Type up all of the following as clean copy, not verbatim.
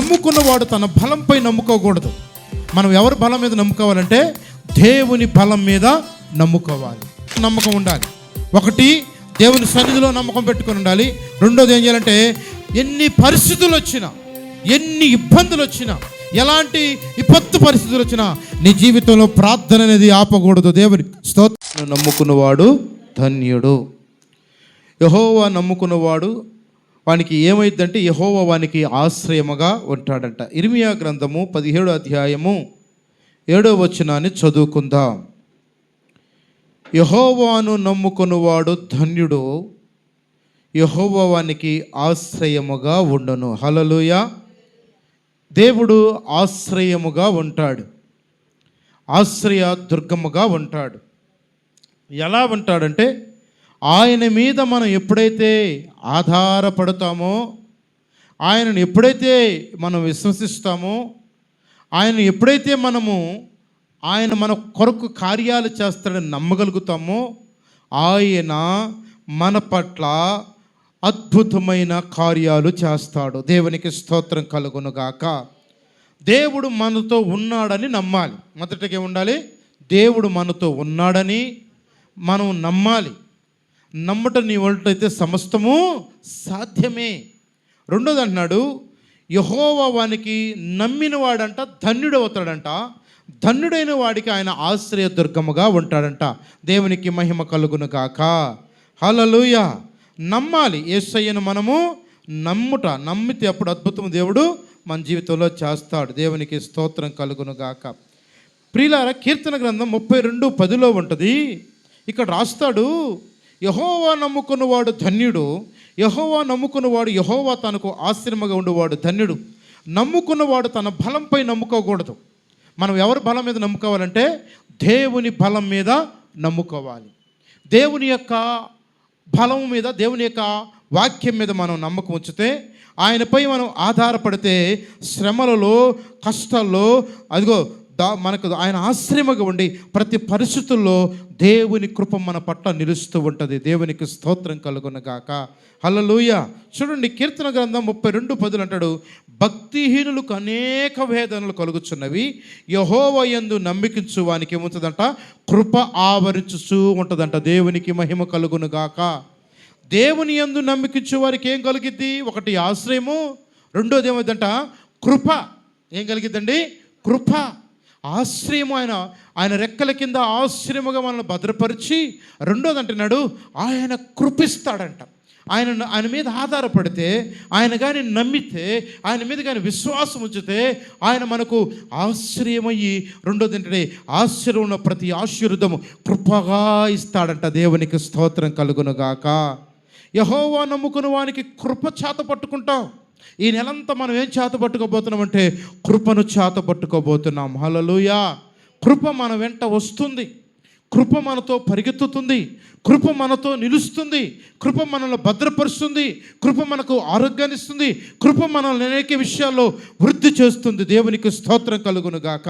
నమ్ముకున్నవాడు తన బలంపై నమ్ముకోకూడదు. మనం ఎవరి బలం మీద నమ్ముకోవాలంటే దేవుని బలం మీద నమ్ముకోవాలి. నమ్మకం ఉండాలి. ఒకటి, దేవుని సన్నిధిలో నమ్మకం పెట్టుకొని ఉండాలి. రెండోది ఏం చేయాలంటే ఎన్ని పరిస్థితులు వచ్చినా, ఎన్ని ఇబ్బందులు వచ్చినా, ఎలాంటి విపత్తు పరిస్థితులు వచ్చినా నీ జీవితంలో ప్రార్థన అనేది ఆపకూడదు. దేవుని స్తోత్రం. నమ్ముకున్నవాడు ధన్యుడు. యెహోవా నమ్ముకున్నవాడు వానికి ఏమైందంటే యెహోవా వానికి ఆశ్రయముగా ఉంటాడంట. ఇర్మియా గ్రంథము 17వ అధ్యాయము 7వ వచనాన్ని చదువుకుందాం. యెహోవాను నమ్ముకున్నవాడు ధన్యుడు, యెహోవా వానికి ఆశ్రయముగా ఉండును. హల్లెలూయా. దేవుడు ఆశ్రయముగా ఉంటాడు, ఆశ్రయ దుర్గముగా ఉంటాడు. ఎలా ఉంటాడంటే ఆయన మీద మనం ఎప్పుడైతే ఆధారపడతామో, ఆయనను ఎప్పుడైతే మనం విశ్వసిస్తామో, ఆయన ఎప్పుడైతే ఆయన మన కొరకు కార్యాలు చేస్తాడని నమ్మగలుగుతామో, ఆయన మన పట్ల అద్భుతమైన కార్యాలు చేస్తాడు. దేవునికి స్తోత్రం కలుగునుగాక. దేవుడు మనతో ఉన్నాడని నమ్మాలి. మొదటిగా ఉండాలి, దేవుడు మనతో ఉన్నాడని మనం నమ్మాలి. నమ్మటం నీ వాళ్ళైతే సమస్తము సాధ్యమే. రెండోది అంటున్నాడు, యెహోవా వానికి నమ్మిన వాడంట ధన్యుడు అవుతాడంట. ధన్యుడైన వాడికి ఆయన ఆశ్రయ దుర్గముగా ఉంటాడంట. దేవునికి మహిమ కలుగును గాక. హల్లెలూయా. నమ్మాలి. యేసయ్యను మనము నమ్మితే అప్పుడు అద్భుతం దేవుడు మన జీవితంలో చేస్తాడు. దేవునికి స్తోత్రం కలుగును గాక. ప్రియులారా, కీర్తన గ్రంథం 32:10 ఉంటుంది. ఇక్కడ రాస్తాడు, యెహోవా నమ్ముకున్నవాడు ధన్యుడు, యెహోవా నమ్ముకున్నవాడు, యెహోవా తనకు ఆశ్రయముగా ఉండేవాడు ధన్యుడు. నమ్ముకున్నవాడు తన బలంపై నమ్ముకోకూడదు. మనం ఎవరి బలం మీద నమ్ముకోవాలంటే దేవుని బలం మీద నమ్ముకోవాలి. దేవుని యొక్క బలం మీద, దేవుని యొక్క వాక్యం మీద మనం నమ్మకం ఉంచితే, ఆయనపై మనం ఆధారపడితే శ్రమలలో, కష్టాల్లో అదిగో మనకు ఆయన ఆశ్రయముగా ఉండి ప్రతి పరిస్థితుల్లో దేవుని కృప మన పట్ల నిలుస్తూ ఉంటుంది. దేవునికి స్తోత్రం కలుగునుగాక. హల్లెలూయా. చూడండి, కీర్తన గ్రంథం 32:10 అంటాడు, భక్తిహీనులకు అనేక వేదనలు కలుగుచున్నవి, యెహోవా యందు నమ్మికించు వానికి ఏముంటుందంట, కృప ఆవరించుచూ ఉంటుందంట. దేవునికి మహిమ కలుగునుగాక. దేవుని యందు నమ్మికించు వారికి ఏం కలిగిద్ది? ఒకటి ఆశ్రయము, రెండోది ఏమైందంట కృప. ఏం కలిగిద్దండి? కృప. ఆశ్రయము. ఆయన రెక్కల కింద ఆశ్రయముగా మనల్ని భద్రపరిచి, రెండోది అంటున్నాడు ఆయన కృపిస్తాడంట. ఆయన మీద ఆధారపడితే, ఆయన కానీ నమ్మితే, ఆయన మీద కానీ విశ్వాసం ఉంచితే ఆయన మనకు ఆశ్రయమయ్యి, రెండోది ఏంటంటే ఆశ్చర్యం ఉన్న ప్రతి ఆశీర్వాదము కృపగా ఇస్తాడంట. దేవునికి స్తోత్రం కలుగునుగాక. యెహోవా నమ్ముకున్న వానికి కృప చేత పట్టుకుంటాం. ఈ నెలంతా మనం ఏం చేత పట్టుకోబోతున్నామంటే కృపను చేత పట్టుకోబోతున్నాం. హల్లెలూయా. కృప మన వెంట వస్తుంది, కృప మనతో పరిగెత్తుతుంది, కృప మనతో నిలుస్తుంది, కృప మనల్ని భద్రపరుస్తుంది, కృప మనకు ఆరోగ్యాన్ని ఇస్తుంది, కృప మనల్ని అనేక విషయాల్లో వృద్ధి చేస్తుంది. దేవునికి స్తోత్రం కలుగునుగాక.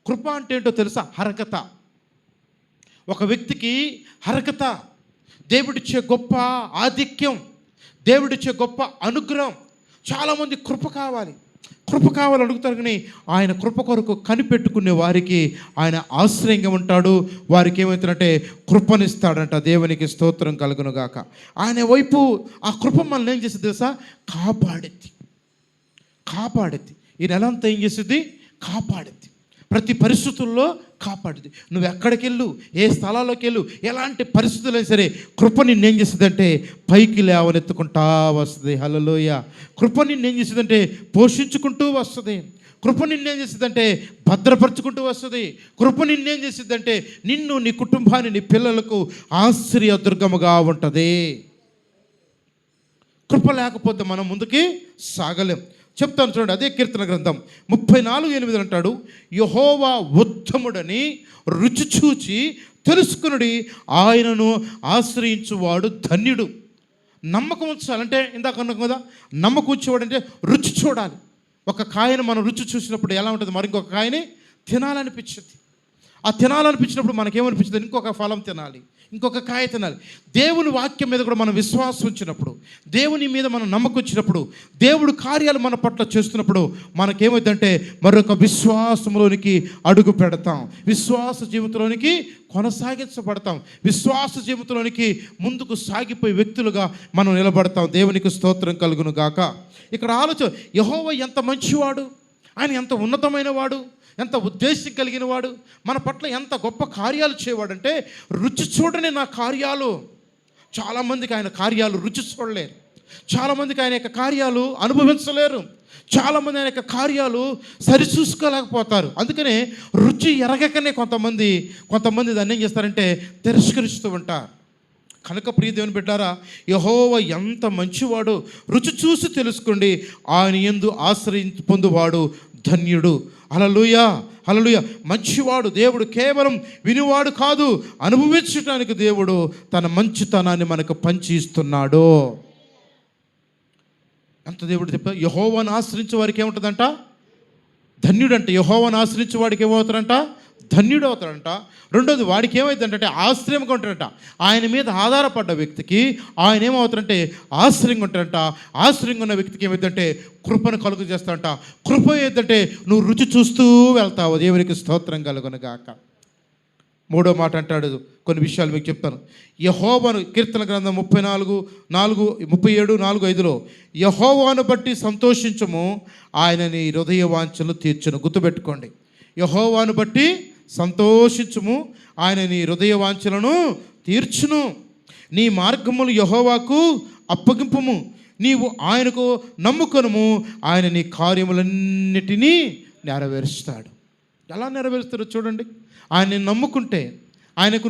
కృప అంటే ఏంటో తెలుసా? హరకత. ఒక వ్యక్తికి హరకత, దేవుడిచ్చే గొప్ప ఆధిక్యం, దేవుడిచ్చే గొప్ప అనుగ్రహం. చాలామంది కృప కావాలి అడుగుతారు, కానీ ఆయన కృప కొరకు కనిపెట్టుకునే వారికి ఆయన ఆశ్రయంగా ఉంటాడు. వారికి ఏమవుతుందంటే కృపనిస్తాడంట. దేవునికి స్తోత్రం కలుగునుగాక. ఆయన వైపు ఆ కృప మనల్ని ఏం చేస్తుంది తెలుసా? కాపాడిద్ది. ఈ నెలంతా ఏం చేస్తుంది? కాపాడిద్ది. ప్రతి పరిస్థితుల్లో కాపాడుద్ది. నువ్వు ఎక్కడికి వెళ్ళు, ఏ స్థలాల్లోకి వెళ్ళు, ఎలాంటి పరిస్థితులైనా సరే కృప నిన్నేం చేస్తుందంటే పైకి లేవనెత్తుకుంటా వస్తుంది. హల్లెలూయా. కృప నిన్నేం చేస్తుందంటే పోషించుకుంటూ వస్తుంది. కృప నిన్నేం చేస్తుందంటే భద్రపరచుకుంటూ వస్తుంది. కృప నిన్నేం చేస్తుందంటే నిన్ను, నీ కుటుంబాన్ని, నీ పిల్లలకు ఆశ్రయ దుర్గముగా ఉంటుంది. కృప లేకపోతే మనం ముందుకి సాగలేం. చెప్తాను చూడండి, అదే కీర్తన గ్రంథం 34:8 అంటాడు, యెహోవా ఉత్తముడని రుచి చూచి తెలుసుకునుడి, ఆయనను ఆశ్రయించువాడు ధన్యుడు. నమ్మకం ఉంచాలంటే ఇందాక అన్నాం కదా, నమ్మకం ఉంచేవాడు అంటే రుచి చూడాలి. ఒక కాయను మనం రుచి చూసినప్పుడు ఎలా ఉంటుంది, మరి ఇంకొక కాయని తినాలనిపించింది. ఆ తినాలనిపించినప్పుడు మనకేమనిపించింది? ఇంకొక ఫలం తినాలి, ఇంకొక కాయ తినాలి. దేవుని వాక్యం మీద కూడా మనం విశ్వాసం ఉంచినప్పుడు, దేవుని మీద మనం నమ్మకం వచ్చినప్పుడు, దేవుడు కార్యాలు మన పట్ల చేస్తున్నప్పుడు మనకేమైందంటే మరొక విశ్వాసంలోనికి అడుగు పెడతాం, విశ్వాస జీవితంలోనికి కొనసాగించబడతాం, విశ్వాస జీవితంలోనికి ముందుకు సాగిపోయే వ్యక్తులుగా మనం నిలబడతాం. దేవునికి స్తోత్రం కలుగును గాక. ఇక్కడ ఆలోచన, యెహోవా ఎంత మంచివాడు, ఆయన ఎంత ఉన్నతమైన వాడు, ఎంత ఉద్దేశం కలిగిన వాడు, మన పట్ల ఎంత గొప్ప కార్యాలు చేయవాడంటే, రుచి చూడని నా కార్యాలు. చాలామందికి ఆయన కార్యాలు రుచి చూడలేరు, చాలామందికి ఆయన యొక్క కార్యాలు అనుభవించలేరు, చాలామంది ఆయన యొక్క కార్యాలు సరిచూసుకోలేకపోతారు. అందుకనే రుచి ఎరగకనే కొంతమంది దాన్ని ఏం చేస్తారంటే తిరస్కరిస్తూ ఉంటారు. కనుక ప్రియ దేవుని బిడ్డారా, యెహోవా ఎంత మంచివాడు, రుచి చూసి తెలుసుకోండి, ఆయన యందు ఆశ్రయించి పొందువాడు ధన్యుడు. హల్లెలూయా, హల్లెలూయా. మంచివాడు దేవుడు, కేవలం వినివాడు కాదు, అనుభవించడానికి దేవుడు తన మంచితనాన్ని మనకు పంచి ఇస్తున్నాడు. ఎంత దేవుడు చెప్ప, యెహోవాను ఆశ్రయించే వారికి ఏముంటుందంట, ధన్యుడంట. యెహోవాను ఆశ్రయించే వాడికి ఏమవుతాడంట, ధన్యుడు అవుతాడంట. రెండోది, వాడికి ఏమైందంటే ఆశ్రయంగా ఉంటాడంట. ఆయన మీద ఆధారపడ్డ వ్యక్తికి ఆయన ఏమవుతాడంటే ఆశ్రయంగా ఉంటాడంట. ఆశ్రయంగా ఉన్న వ్యక్తికి ఏమైందంటే కృపను కలుగు చేస్తాడంట. కృప ఏంటంటే నువ్వు రుచి చూస్తూ వెళ్తావు. దేవునికి స్తోత్రం కలుగును గాక. మూడో మాట అంటాడు, కొన్ని విషయాలు మీకు చెప్తాను. యెహోవాను, కీర్తన గ్రంథం 37:4-5 యెహోవాను బట్టి సంతోషించము, ఆయన నీ హృదయ వాంఛలు తీర్చును. గుర్తుపెట్టుకోండి, యెహోవాను బట్టి సంతోషించుము, ఆయన నీ హృదయ వాంఛలను తీర్చును. నీ మార్గములు యెహోవాకు అప్పగింపుము, నీవు ఆయనకు నమ్ముకొనుము, ఆయన నీ కార్యములన్నిటినీ నెరవేరుస్తాడు. ఎలా నెరవేరుస్తాడో చూడండి. ఆయన్ని నమ్ముకుంటే, ఆయనకు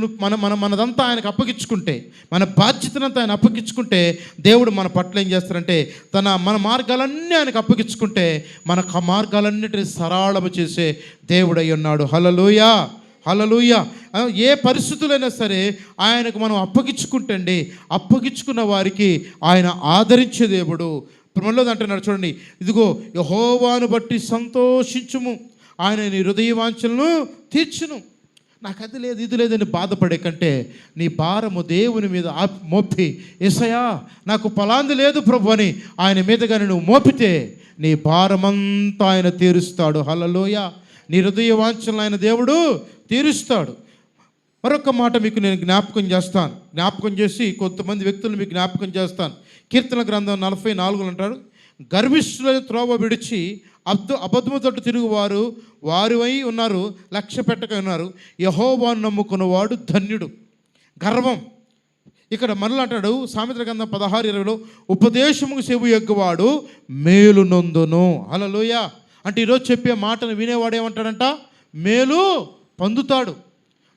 మనదంతా ఆయనకు అప్పగించుకుంటే, మన బాధ్యతనంతా ఆయన అప్పగించుకుంటే, దేవుడు మన పట్ల ఏం చేస్తారంటే మన మార్గాలన్నీ ఆయనకు అప్పగించుకుంటే మన మార్గాలన్నిటిని సరళము చేసే దేవుడై ఉన్నాడు. హల్లెలూయా, హల్లెలూయా. ఏ పరిస్థితులైనా సరే ఆయనకు మనం అప్పగించుకుంటే అండి, అప్పగించుకున్న వారికి ఆయన ఆదరించే దేవుడు. మనలో అంటున్నాడు చూడండి, ఇదిగో యెహోవాను బట్టి సంతోషించుము, ఆయన నీ హృదయ వాంఛలను తీర్చును. నాకు అది లేదు ఇది లేదని బాధపడే కంటే నీ భారము దేవుని మీద మోపి, యేసయ్యా నాకు ఫలాంది లేదు ప్రభు అని ఆయన మీదగా నువ్వు మోపితే నీ భారమంతా ఆయన తీరుస్తాడు. హల్లెలూయా. నీ హృదయ వాంఛలను ఆయన దేవుడు తీరుస్తాడు. మరొక మాట మీకు నేను జ్ఞాపకం చేసి కొంతమంది వ్యక్తులను మీకు జ్ఞాపకం చేస్తాను. కీర్తన గ్రంథం 44 అంటాడు, గర్విష్ఠుల త్రోవ విడిచి అబద్ధము తట్టు తిరుగువారు వారివై ఉన్నారు, లక్ష్య పెట్టక ఉన్నారు, యెహోవాను నమ్ముకున్నవాడు ధన్యుడు. గర్వం ఇక్కడ మరలా అంటాడు, సామెతల గ్రంథం 16:20 ఉపదేశముకు చెవి ఎగ్గువాడు మేలు నొందును. హల్లెలూయా. అంటే ఈరోజు చెప్పే మాటను వినేవాడు ఏమంటాడంట, మేలు పొందుతాడు.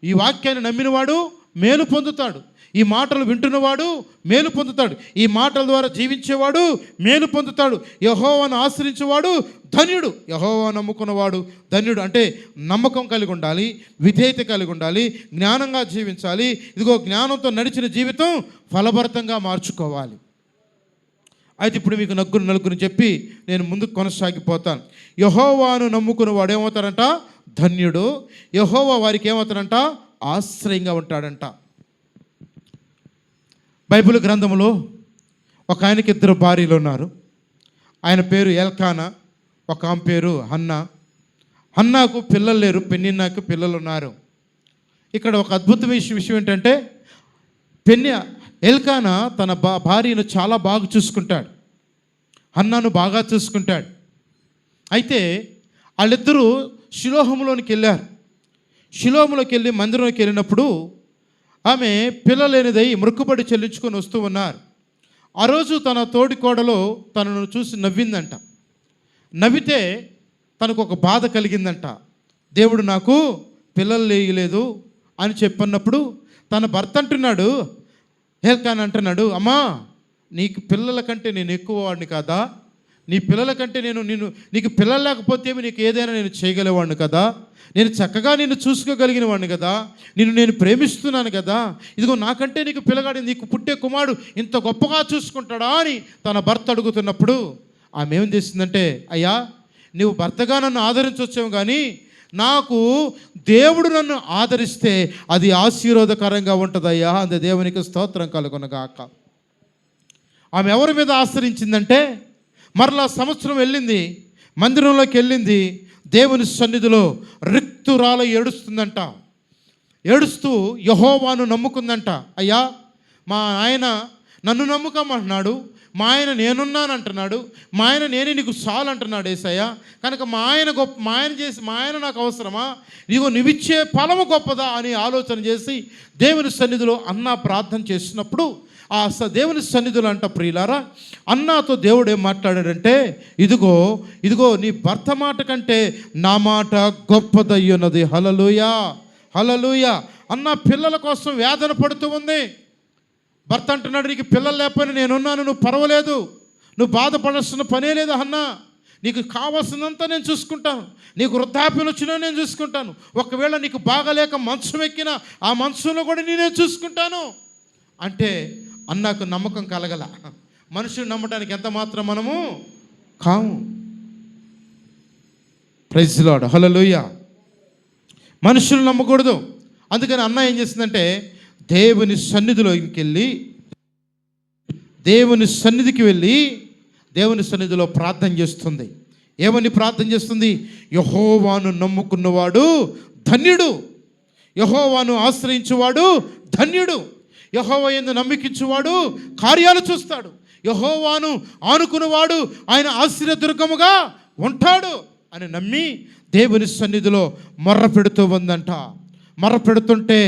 ఈ వాక్యాన్ని నమ్మినవాడు మేలు పొందుతాడు. ఈ మాటలు వింటున్నవాడు మేలు పొందుతాడు. ఈ మాటల ద్వారా జీవించేవాడు మేలు పొందుతాడు. యెహోవాను ఆశ్రయించేవాడు ధన్యుడు. యెహోవాను నమ్ముకున్నవాడు ధన్యుడు. అంటే నమ్మకం కలిగి ఉండాలి, విధేయత కలిగి ఉండాలి, జ్ఞానంగా జీవించాలి. ఇదిగో జ్ఞానంతో నడిచిన జీవితం ఫలభరితంగా మార్చుకోవాలి. అయితే ఇప్పుడు మీకు నలుగురిని చెప్పి నేను ముందుకు కొనసాగిపోతాను. యెహోవాను నమ్ముకున్నవాడు ఏమవుతాడంట, ధన్యుడు. యెహోవా వారికి ఏమవుతాడంట, ఆశ్రయంగా ఉంటాడంట. బైబిల్ గ్రంథంలో ఒక ఆయనకి 2 భార్యలు ఉన్నారు. ఆయన పేరు ఎల్కానా, ఒక ఆమె పేరు హన్నా. హన్నాకు పిల్లలు లేరు, పెనిన్నాకు పిల్లలు ఉన్నారు. ఇక్కడ ఒక అద్భుతమైన విషయం ఏంటంటే, ఎల్కానా తన భార్యను చాలా బాగా చూసుకుంటాడు, హన్నాను బాగా చూసుకుంటాడు. అయితే వాళ్ళిద్దరూ షిలోహులోనికి వెళ్ళారు. షిలోహులోకి వెళ్ళి మందిరంలోకి వెళ్ళినప్పుడు ఆమె పిల్లలేనిదై మొక్కుబడి చెల్లించుకొని వస్తూ ఉన్నారు. ఆ రోజు తన తోడి కోడలో తనను చూసి నవ్విందంట. నవ్వితే తనకు ఒక బాధ కలిగిందంట. దేవుడు నాకు పిల్లలు లేయలేదు అని చెప్పన్నప్పుడు తన భర్త అంటున్నాడు, ఎల్కానా అంటున్నాడు, అమ్మా నీకు పిల్లల కంటే నేను ఎక్కువ వాడిని కాదా? నీ పిల్లల కంటే నీకు పిల్లలు లేకపోతే నీకు ఏదైనా నేను చేయగలిగేవాడిని కదా, నేను చక్కగా నిన్ను చూసుకోగలిగిన వాడిని కదా, నేను ప్రేమిస్తున్నాను కదా, ఇదిగో నాకంటే నీకు పిల్లగాడి, నీకు పుట్టే కుమారుడు ఇంత గొప్పగా చూసుకుంటాడా అని తన భర్త అడుగుతున్నప్పుడు ఆమె ఏం చేసిందంటే, అయ్యా నువ్వు భర్తగా నన్ను ఆదరించవచ్చావు కానీ నాకు దేవుడు నన్ను ఆదరిస్తే అది ఆశీర్వాదకరంగా ఉంటుందయ్యా. అందు దేవునికి స్తోత్రం కలుగునగాక. ఆమె ఎవరి మీద ఆశ్రయించిందంటే, మరలా సంవత్సరం వెళ్ళింది, మందిరంలోకి వెళ్ళింది, దేవుని సన్నిధిలో రిక్తురాలు ఏడుస్తుందంట. ఏడుస్తూ యెహోవాను నమ్ముకుందంట. అయ్యా, మా ఆయన నన్ను నమ్ముకోమంటున్నాడు, మా ఆయన నేనున్నానంటున్నాడు, మా ఆయన నేనే నీకు చాలు అంటున్నాడు యేసయ్య. కనుక మా ఆయన నాకు అవసరమా? ఇదిగో నువ్విచ్చే ఫలము గొప్పదా అని ఆలోచన చేసి దేవుని సన్నిధిలో అన్న ప్రార్థన చేసినప్పుడు, ఆ దేవుని సన్నిధిలో అంట ప్రియులారా, అన్నాతో దేవుడు ఏం మాట్లాడాడంటే, ఇదిగో నీ భర్త మాట కంటే నా మాట గొప్పదయ్యున్నది. హల్లెలూయా, హల్లెలూయా. అన్న పిల్లల కోసం వేదన పడుతూ ఉంది. భర్త అంటున్నాడు, నీకు పిల్లలు లేకపోయినా నేనున్నాను, నువ్వు పర్వాలేదు, నువ్వు బాధపడాల్సిన పనే లేదు అన్న, నీకు కావాల్సినంత నేను చూసుకుంటాను, నీకు వృద్ధాప్యం వచ్చినా నేను చూసుకుంటాను, ఒకవేళ నీకు బాగలేక మంచం ఎక్కినా ఆ మంచంలో కూడా నేనే చూసుకుంటాను అంటే అన్నకు నమ్మకం కలగల. మనుషుని నమ్మడానికి ఎంత మాత్రం మనము కాము. ప్రైజ్ ది లార్డ్, హల్లెలూయా. మనుషులు నమ్మకూడదు. అందుకని అన్న ఏం చేసిందంటే, దేవుని సన్నిధికి వెళ్ళి దేవుని సన్నిధిలో ప్రార్థన చేస్తుంది. ఏమని ప్రార్థన చేస్తుంది? యెహోవాను నమ్ముకున్నవాడు ధన్యుడు, యెహోవాను ఆశ్రయించువాడు ధన్యుడు, యెహోవా యందు నమ్మికించువాడు కార్యాలు చూస్తాడు, యెహోవాను ఆనుకున్నవాడు ఆయన ఆశ్రయదుర్గముగా ఉంటాడు అని నమ్మి దేవుని సన్నిధిలో మొర్ర పెడుతూ ఉందంట. మొర్ర పెడుతుంటే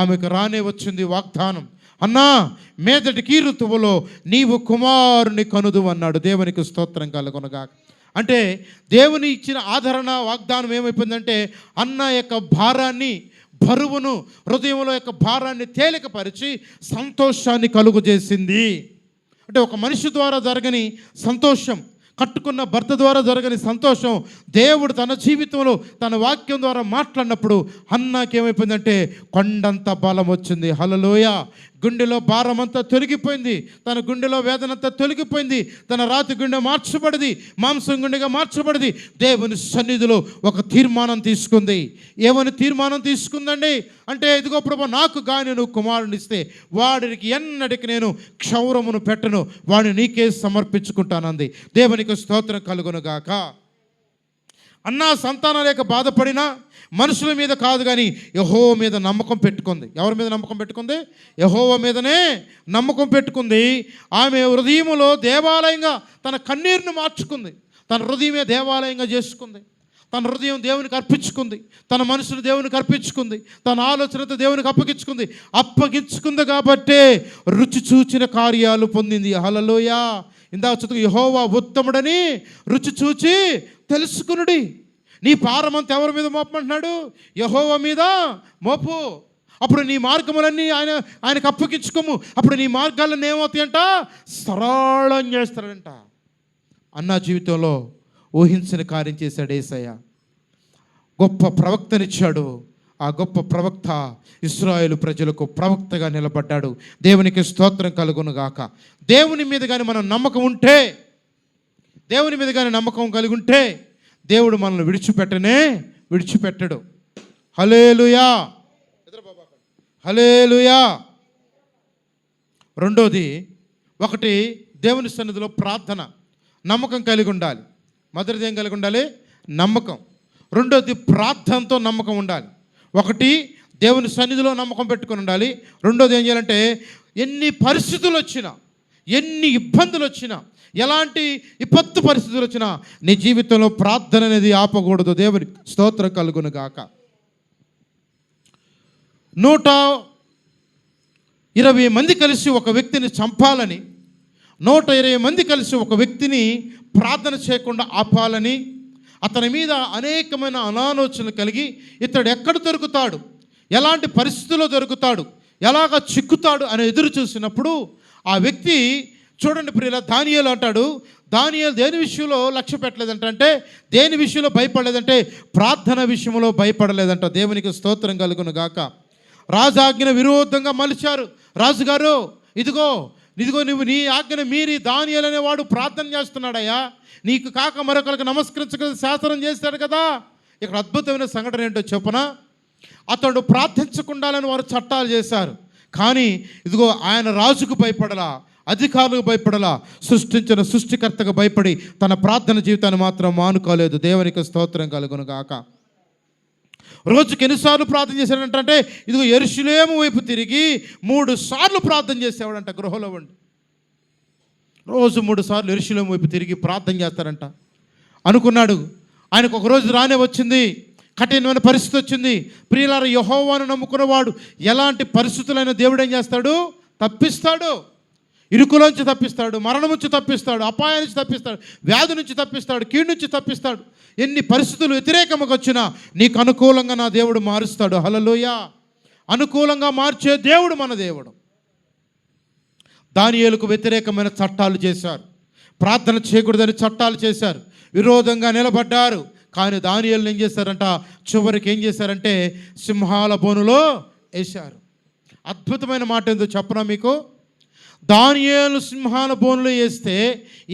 ఆమెకు రానే వచ్చింది వాగ్దానం. అన్నా, మీదటికి ఋతువులో నీవు కుమారుని కనుదు అన్నాడు. దేవునికి స్తోత్రం కలుగునుగాక. అంటే దేవుని ఇచ్చిన ఆదరణ వాగ్దానం ఏమైపోయిందంటే, అన్న యొక్క భారాన్ని, బరువును, హృదయంలో యొక్క భారాన్ని తేలికపరిచి సంతోషాన్ని కలుగు చేసింది. అంటే ఒక మనిషి ద్వారా జరగని సంతోషం, కట్టుకున్న భర్త ద్వారా జరగని సంతోషం దేవుడు తన జీవితంలో తన వాక్యం ద్వారా మాట్లాడినప్పుడు అన్నకి ఏమైపోయిందంటే కొండంత బలం వచ్చింది. హల్లెలూయా. గుండెలో భారం అంతా తొలగిపోయింది, తన గుండెలో వేదన అంతా తొలగిపోయింది, తన రాతి గుండె మార్చబడింది, మాంసం గుండెగా మార్చబడింది. దేవుని సన్నిధిలో ఒక తీర్మానం తీసుకుంది. ఏమని తీర్మానం తీసుకుందండి అంటే, ఇదిగో ప్రభు, నాకు కానీ నువ్వు కుమారుని ఇస్తే వాడికి ఎన్నటికి నేను క్షౌరమును పెట్టను, వాడిని నీకే సమర్పించుకుంటానంది. దేవునికి స్తోత్రం కలుగునుగాక. అన్న సంతానం లేక బాధపడినా మనుషుల మీద కాదు కానీ యెహోవా మీద నమ్మకం పెట్టుకుంది. ఎవరి మీద నమ్మకం పెట్టుకుంది? యెహోవా మీదనే నమ్మకం పెట్టుకుంది. ఆమె హృదయములో దేవాలయంగా తన కన్నీరును మార్చుకుంది. తన హృదయమే దేవాలయంగా చేసుకుంది. తన హృదయం దేవునికి అర్పించుకుంది, తన మనసును దేవునికి అర్పించుకుంది, తన ఆలోచనతో దేవునికి అప్పగించుకుంది కాబట్టే రుచి చూచిన కార్యాలు పొందింది. హల్లెలూయా. ఇందాక చదువు, యెహోవా ఉత్తముడని రుచి చూచి తెలుసుకునుడి. నీ భారమంతా ఎవరి మీద మోపమంటున్నాడు? యెహోవా మీద మోపు. అప్పుడు నీ మార్గములన్నీ ఆయనకు అప్పగించుకోము. అప్పుడు నీ మార్గాలన్నీ ఏమవుతాయంట? సరళం చేస్తాడంట. అన్న జీవితంలో ఊహించిన కార్యం చేశాడు యేసయ్య. గొప్ప ప్రవక్తనిచ్చాడు. ఆ గొప్ప ప్రవక్త ఇశ్రాయేలు ప్రజలకు ప్రవక్తగా నిలబడ్డాడు. దేవునికి స్తోత్రం కలుగునుగాక. దేవుని మీద కానీ మనం నమ్మకం ఉంటే, దేవుని మీద కానీ నమ్మకం కలిగి ఉంటే దేవుడు మనల్ని విడిచిపెట్టడు. హల్లెలూయా, హల్లెలూయా. రెండోది, ఒకటి దేవుని సన్నిధిలో ప్రార్థన, నమ్మకం కలిగి ఉండాలి. మొదటిది ఏం కలిగి ఉండాలి? నమ్మకం. రెండోది ప్రార్థనతో నమ్మకం ఉండాలి. ఒకటి దేవుని సన్నిధిలో నమ్మకం పెట్టుకుని ఉండాలి. రెండోది ఏం చేయాలంటే, ఎన్ని పరిస్థితులు వచ్చినా, ఎన్ని ఇబ్బందులు వచ్చినా, ఎలాంటి విపత్తు పరిస్థితులు వచ్చినా నీ జీవితంలో ప్రార్థన అనేది ఆపకూడదు. దేవుని స్తోత్రం కలుగును గాక. 120 మంది కలిసి ఒక వ్యక్తిని చంపాలని, 120 మంది కలిసి ఒక వ్యక్తిని ప్రార్థన చేయకుండా ఆపాలని, అతని మీద అనేకమైన అనాలోచనలు కలిగి ఇతడు ఎక్కడ దొరుకుతాడు, ఎలాంటి పరిస్థితుల్లో దొరుకుతాడు, ఎలాగ చిక్కుతాడు అని ఎదురు చూసినప్పుడు ఆ వ్యక్తి, చూడండి ప్రియుల, దానియేలు అంటాడు, దానియేలు దేని విషయంలో లక్ష్య పెట్టలేదంటే, దేని విషయంలో భయపడలేదంటే, ప్రార్థన విషయంలో భయపడలేదంట. దేవునికి స్తోత్రం కలుగును గాక. రాజాజ్ఞ విరోధంగా మలిచారు. రాజుగారు, ఇదిగో నువ్వు నీ ఆజ్ఞను మీరి దానియేలు అనేవాడు ప్రార్థన చేస్తున్నాడయ్యా, నీకు కాక మరొకరికి నమస్కరించక శాసనం చేస్తాడు కదా, ఇక్కడ అద్భుతమైన సంఘటన ఏంటో చెప్పనా, అతడు ప్రార్థించకుండాలని వారు చట్టాలు చేశారు. కానీ ఇదిగో ఆయన రాజుకు భయపడలా, అధికారులకు భయపడలా, సృష్టించిన సృష్టికర్తకు భయపడి తన ప్రార్థన జీవితాన్ని మాత్రం మానుకోలేదు. దేవునికి స్తోత్రం కలుగును గాక. రోజుకి ఎన్నిసార్లు ప్రార్థన చేశాడంటే ఇదిగో యెరూషలేము వైపు తిరిగి 3 సార్లు ప్రార్థన చేసేవాడంట. గృహలో ఉండి రోజు 3 సార్లు యెరూషలేము వైపు తిరిగి ప్రార్థన చేస్తారంట. అనుకున్నాడు, ఆయనకు ఒక రోజు రానే వచ్చింది, కఠినమైన పరిస్థితి వచ్చింది. ప్రియులారా, యెహోవాను నమ్ముకున్నవాడు ఎలాంటి పరిస్థితులైన దేవుడు ఏం చేస్తాడు? తప్పిస్తాడు. ఇరుకులోంచి తప్పిస్తాడు, మరణం నుంచి తప్పిస్తాడు, అపాయం నుంచి తప్పిస్తాడు, వ్యాధి నుంచి తప్పిస్తాడు, కీడు నుంచి తప్పిస్తాడు. ఎన్ని పరిస్థితులు వ్యతిరేకంగా వచ్చినా నీకు అనుకూలంగా నా దేవుడు మారుస్తాడు. హల్లెలూయా. అనుకూలంగా మార్చే దేవుడు మన దేవుడు. దానియేలుకు వ్యతిరేకమైన చట్టాలు చేశారు, ప్రార్థన చేయకూడదని చట్టాలు చేశారు, విరోధంగా నిలబడ్డారు. కానీ దానియేలును ఏం చేశారంట? చివరికి ఏం చేశారంటే సింహాల బోనులో వేశారు. అద్భుతమైన మాట ఏందో చెప్పనా మీకు? దానియేలు సింహాల బోనులో వేస్తే